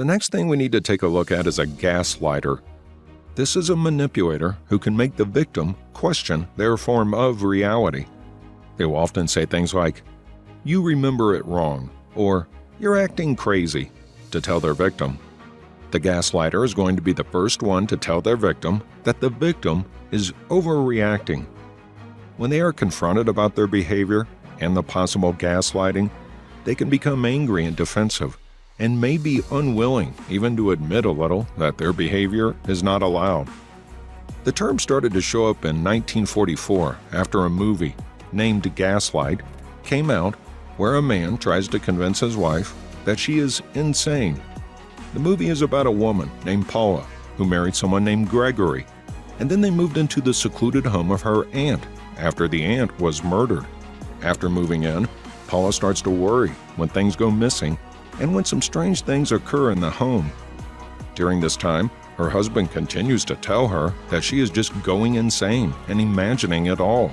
The next thing we need to take a look at is a gaslighter. This is a manipulator who can make the victim question their form of reality. They will often say things like, "You remember it wrong," or "You're acting crazy," to tell their victim. The gaslighter is going to be the first one to tell their victim that the victim is overreacting. When they are confronted about their behavior and the possible gaslighting, they can become angry and defensive, and may be unwilling even to admit a little that their behavior is not allowed. The term started to show up in 1944 after a movie named Gaslight came out, where a man tries to convince his wife that she is insane. The movie is about a woman named Paula who married someone named Gregory, and then they moved into the secluded home of her aunt after the aunt was murdered. After moving in, Paula starts to worry when things go missing and when some strange things occur in the home. During this time, her husband continues to tell her that she is just going insane and imagining it all.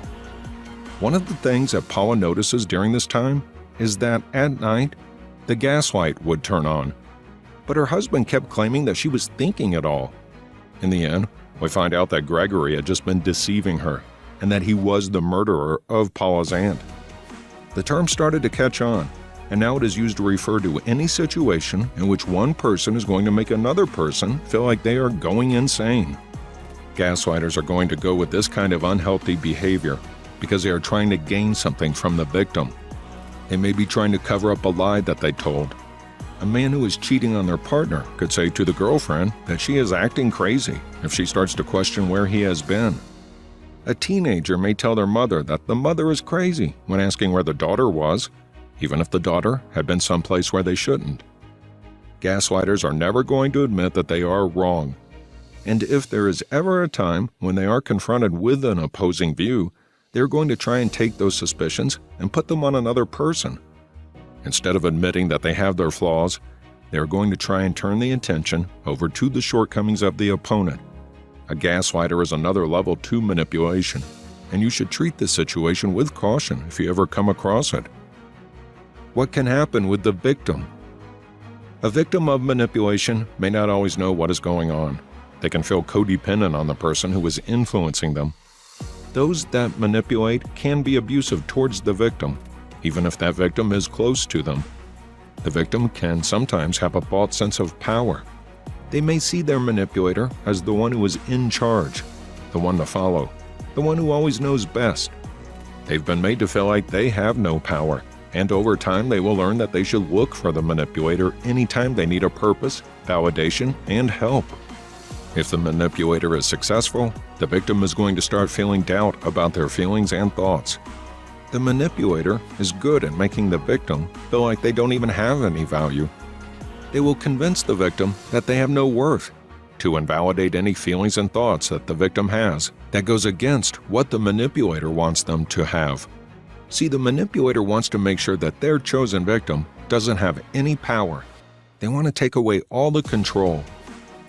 One of the things that Paula notices during this time is that at night, the gaslight would turn on. But her husband kept claiming that she was thinking it all. In the end, we find out that Gregory had just been deceiving her and that he was the murderer of Paula's aunt. The term started to catch on, and now it is used to refer to any situation in which one person is going to make another person feel like they are going insane. Gaslighters are going to go with this kind of unhealthy behavior because they are trying to gain something from the victim. They may be trying to cover up a lie that they told. A man who is cheating on their partner could say to the girlfriend that she is acting crazy if she starts to question where he has been. A teenager may tell their mother that the mother is crazy when asking where the daughter was, even if the daughter had been someplace where they shouldn't. Gaslighters are never going to admit that they are wrong. And if there is ever a time when they are confronted with an opposing view, they're going to try and take those suspicions and put them on another person. Instead of admitting that they have their flaws, they're going to try and turn the attention over to the shortcomings of the opponent. A gaslighter is another level 2 manipulation, and you should treat this situation with caution if you ever come across it. What can happen with the victim? A victim of manipulation may not always know what is going on. They can feel codependent on the person who is influencing them. Those that manipulate can be abusive towards the victim, even if that victim is close to them. The victim can sometimes have a false sense of power. They may see their manipulator as the one who is in charge, the one to follow, the one who always knows best. They've been made to feel like they have no power, and over time they will learn that they should look for the manipulator anytime they need a purpose, validation, and help. If the manipulator is successful, the victim is going to start feeling doubt about their feelings and thoughts. The manipulator is good at making the victim feel like they don't even have any value. They will convince the victim that they have no worth, to invalidate any feelings and thoughts that the victim has that goes against what the manipulator wants them to have. See, the manipulator wants to make sure that their chosen victim doesn't have any power. They want to take away all the control.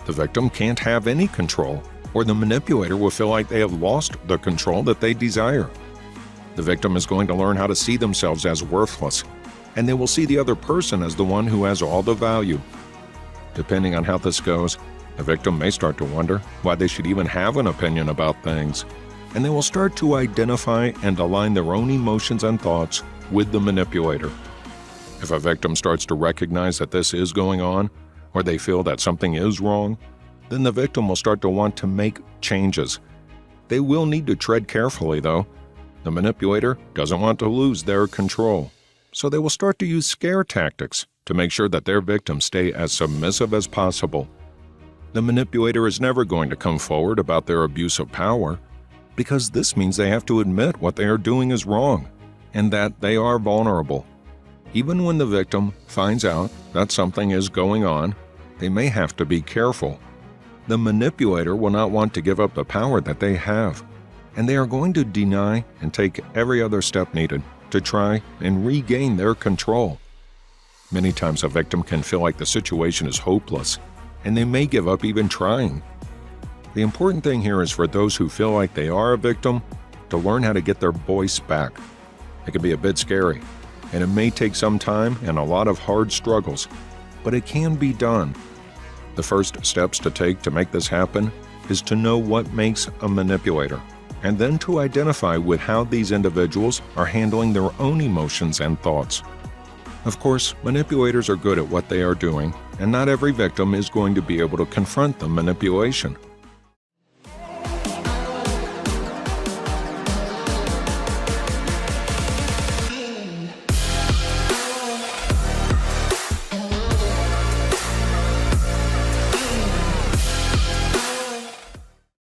The victim can't have any control, or the manipulator will feel like they have lost the control that they desire. The victim is going to learn how to see themselves as worthless, and they will see the other person as the one who has all the value. Depending on how this goes, the victim may start to wonder why they should even have an opinion about things, and they will start to identify and align their own emotions and thoughts with the manipulator. If a victim starts to recognize that this is going on, or they feel that something is wrong, then the victim will start to want to make changes. They will need to tread carefully, though. The manipulator doesn't want to lose their control, so they will start to use scare tactics to make sure that their victims stay as submissive as possible. The manipulator is never going to come forward about their abuse of power, because this means they have to admit what they are doing is wrong, and that they are vulnerable. Even when the victim finds out that something is going on, they may have to be careful. The manipulator will not want to give up the power that they have, and they are going to deny and take every other step needed to try and regain their control. Many times a victim can feel like the situation is hopeless, and they may give up even trying. The important thing here is for those who feel like they are a victim to learn how to get their voice back. It can be a bit scary, and it may take some time and a lot of hard struggles. but it can be done. The first steps to take to make this happen is to know what makes a manipulator, and then to identify with how these individuals are handling their own emotions and thoughts. Of course, manipulators are good at what they are doing, and not every victim is going to be able to confront the manipulation.